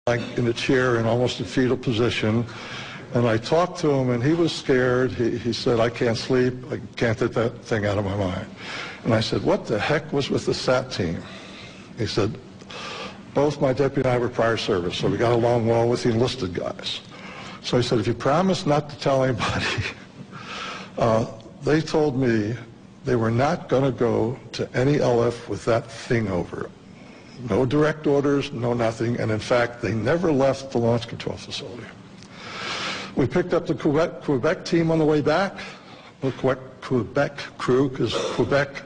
like in a chair in almost a fetal position. And I talked to him, and he was scared. He said, I can't sleep. I can't get that thing out of my mind. And I said, what the heck was with the SAT team? He said, both my deputy and I were prior service, so we got along well with the enlisted guys. So I said, if you promise not to tell anybody, they told me they were not going to go to any LF with that thing over it. No direct orders, no nothing, and in fact, they never left the launch control facility. We picked up the Quebec team on the way back, the Quebec crew, because Quebec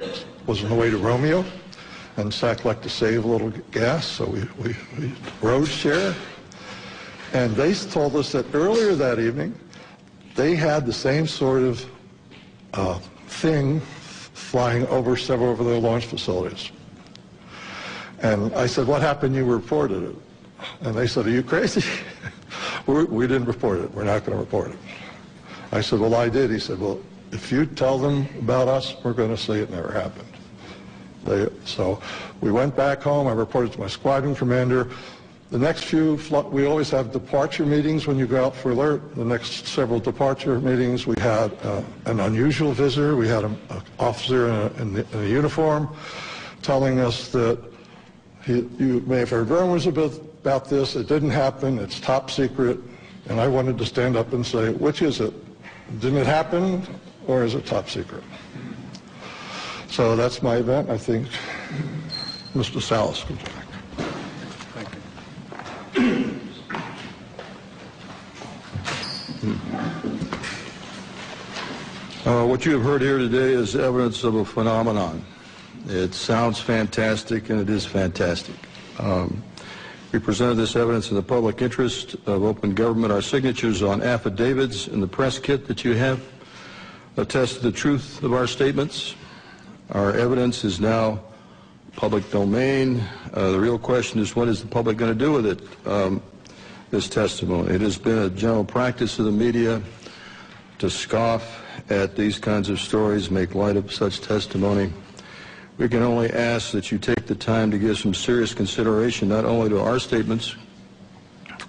was on the way to Romeo, and SAC liked to save a little gas, so we road share. And they told us that earlier that evening, they had the same sort of thing flying over several of their launch facilities. And I said, what happened? You reported it. And they said, are you crazy? We didn't report it. We're not going to report it. I said, well, I did. He said, well, if you tell them about us, we're going to say it never happened. So we went back home. I reported to my squadron commander. The next few, we always have departure meetings when you go out for alert. The next several departure meetings, we had an unusual visitor. We had an officer in a uniform telling us that you may have heard rumors about this. It didn't happen. It's top secret. And I wanted to stand up and say, which is it? Didn't it happen, or is it top secret? So that's my event. I think Mr. Salas comes back. Thank you. What you have heard here today is evidence of a phenomenon. It sounds fantastic, and it is fantastic. We presented this evidence in the public interest of open government. Our signatures on affidavits in the press kit that you have attest to the truth of our statements. Our evidence is now public domain. The real question is, what is the public going to do with it, this testimony? It has been a general practice of the media to scoff at these kinds of stories, make light of such testimony. We can only ask that you take the time to give some serious consideration not only to our statements,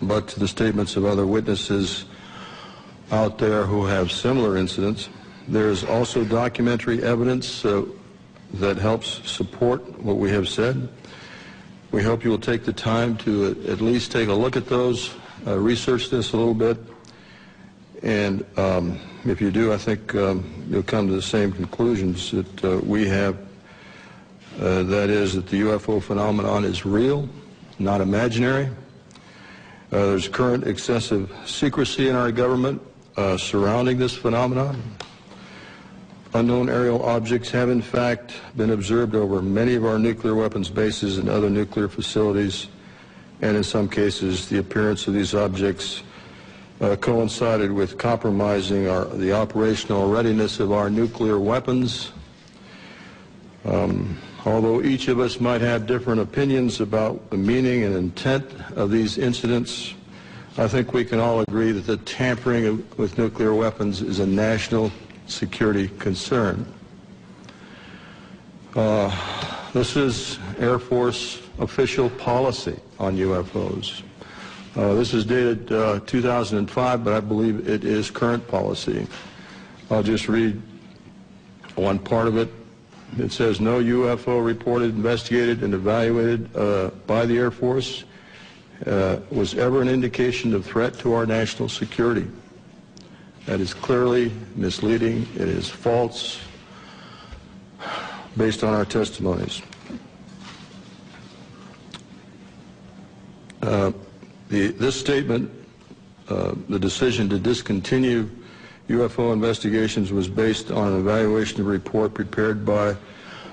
but to the statements of other witnesses out there who have similar incidents. There is also documentary evidence that helps support what we have said. We hope you will take the time to at least take a look at those, research this a little bit, and if you do, I think you'll come to the same conclusions that we have. That is that the UFO phenomenon is real, not imaginary. There's current excessive secrecy in our government surrounding this phenomenon. Unknown aerial objects have in fact been observed over many of our nuclear weapons bases and other nuclear facilities, and in some cases the appearance of these objects coincided with compromising the operational readiness of our nuclear weapons. Although each of us might have different opinions about the meaning and intent of these incidents, I think we can all agree that the tampering with nuclear weapons is a national security concern. This is Air Force official policy on UFOs. This is dated 2005, but I believe it is current policy. I'll just read one part of it. It says, no UFO reported, investigated, and evaluated by the Air Force was ever an indication of threat to our national security. That is clearly misleading. It is false based on our testimonies. This statement, the decision to discontinue UFO investigations, was based on an evaluation of a report prepared by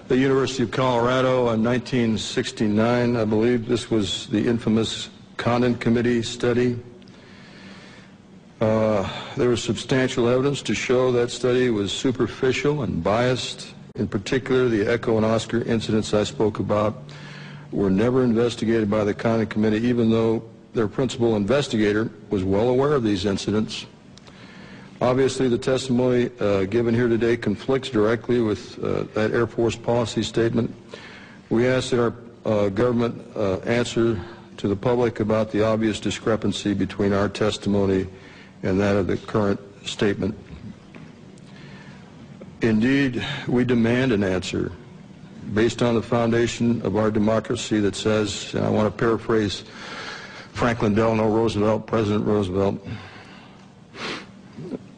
the University of Colorado in 1969. I believe this was the infamous Condon Committee study. There was substantial evidence to show that study was superficial and biased. In particular, the Echo and Oscar incidents I spoke about were never investigated by the Condon Committee, even though their principal investigator was well aware of these incidents. Obviously, the testimony given here today conflicts directly with that Air Force policy statement. We ask that our government answer to the public about the obvious discrepancy between our testimony and that of the current statement. Indeed, we demand an answer based on the foundation of our democracy that says, and I want to paraphrase Franklin Delano Roosevelt, President Roosevelt,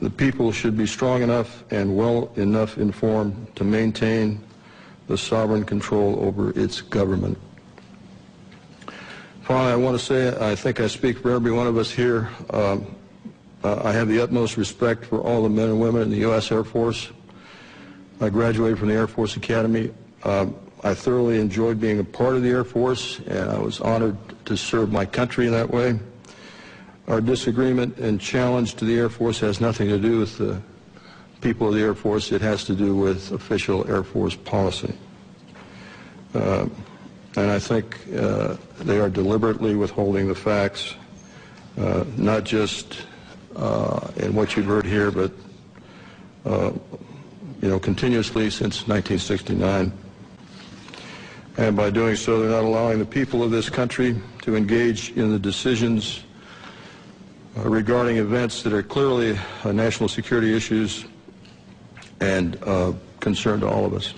the people should be strong enough and well enough informed to maintain the sovereign control over its government. Finally, I want to say, I think I speak for every one of us here, I have the utmost respect for all the men and women in the U.S. Air Force. I graduated from the Air Force Academy. I thoroughly enjoyed being a part of the Air Force, and I was honored to serve my country in that way. Our disagreement and challenge to the Air Force has nothing to do with the people of the Air Force. It has to do with official Air Force policy. And I think they are deliberately withholding the facts, not just in what you've heard here, but continuously since 1969. And by doing so, they're not allowing the people of this country to engage in the decisions regarding events that are clearly national security issues and concern to all of us.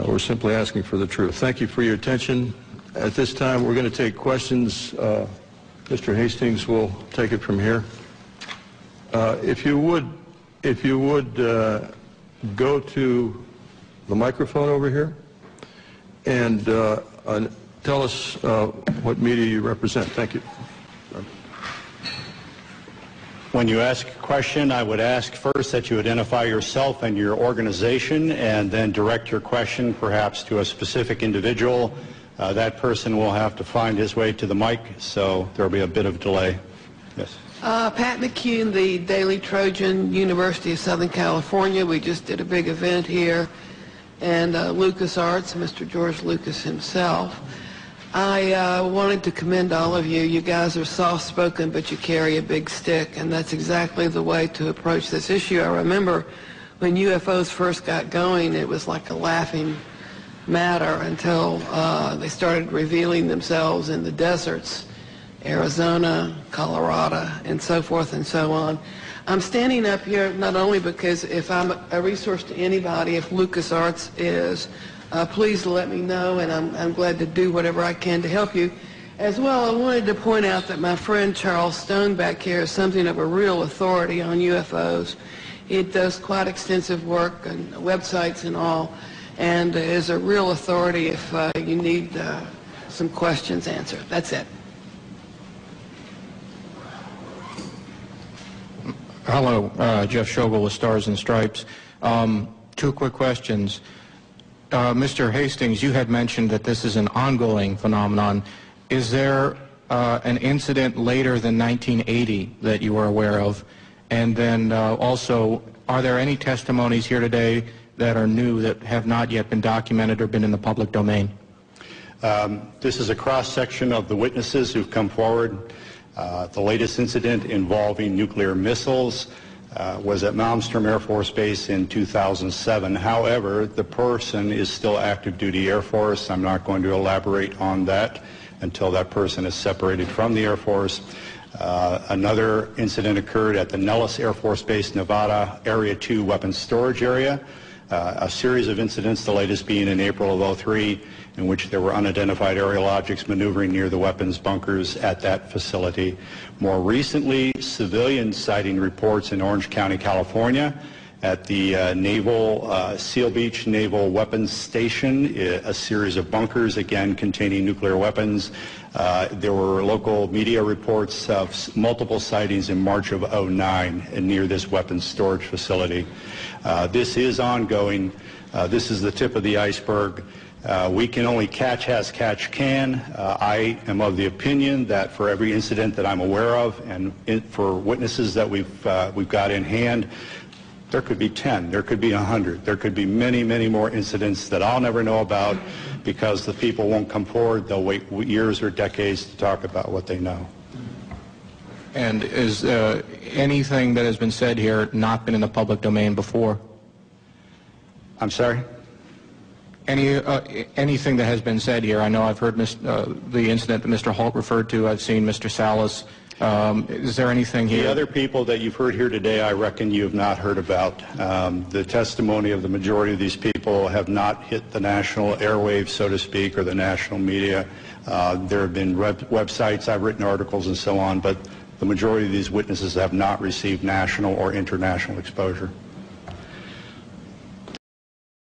We're simply asking for the truth. Thank you for your attention. At this time, we're going to take questions. Mr. Hastings will take it from here. If you would go to the microphone over here and tell us what media you represent. Thank you. When you ask a question, I would ask first that you identify yourself and your organization, and then direct your question perhaps to a specific individual. That person will have to find his way to the mic, so there will be a bit of delay. Yes. Pat McCune, the Daily Trojan, University of Southern California. We just did a big event here, and LucasArts, Mr. George Lucas himself. I wanted to commend all of you. You guys are soft-spoken, but you carry a big stick, and that's exactly the way to approach this issue. I remember when UFOs first got going, it was like a laughing matter until they started revealing themselves in the deserts, Arizona, Colorado, and so forth and so on. I'm standing up here not only because if I'm a resource to anybody, if LucasArts is, please let me know, and I'm glad to do whatever I can to help you. As well, I wanted to point out that my friend Charles Stone back here is something of a real authority on UFOs. He does quite extensive work on websites and all, and is a real authority if you need some questions answered. That's it. Hello, Jeff Schogel with Stars and Stripes. Two quick questions. Mr. Hastings, you had mentioned that this is an ongoing phenomenon. Is there an incident later than 1980 that you are aware of? And then also, are there any testimonies here today that are new that have not yet been documented or been in the public domain? This is a cross-section of the witnesses who've come forward. The latest incident involving nuclear missiles was at Malmstrom Air Force Base in 2007. However, the person is still active duty Air Force. I'm not going to elaborate on that until that person is separated from the Air Force. Another incident occurred at the Nellis Air Force Base, Nevada, Area 2 weapons storage area. A series of incidents, the latest being in April of 2003, in which there were unidentified aerial objects maneuvering near the weapons bunkers at that facility. More recently, civilian sighting reports in Orange County, California, at the Seal Beach Naval Weapons Station, a series of bunkers, again containing nuclear weapons. There were local media reports of multiple sightings in March of 2009 near this weapons storage facility. This is ongoing. This is the tip of the iceberg. We can only catch as catch can. I am of the opinion that for every incident that I'm aware of, and for witnesses that we've got in hand, there could be 10, there could be 100, there could be many, many more incidents that I'll never know about because the people won't come forward. They'll wait years or decades to talk about what they know. And is anything that has been said here not been in the public domain before? I'm sorry? anything that has been said here? I know I've heard the incident that Mr. Holt referred to. I've seen Mr. Salas. Is there anything here? The other people that you've heard here today, I reckon you have not heard about. The testimony of the majority of these people have not hit the national airwaves, so to speak, or the national media. There have been websites, I've written articles and so on, but the majority of these witnesses have not received national or international exposure.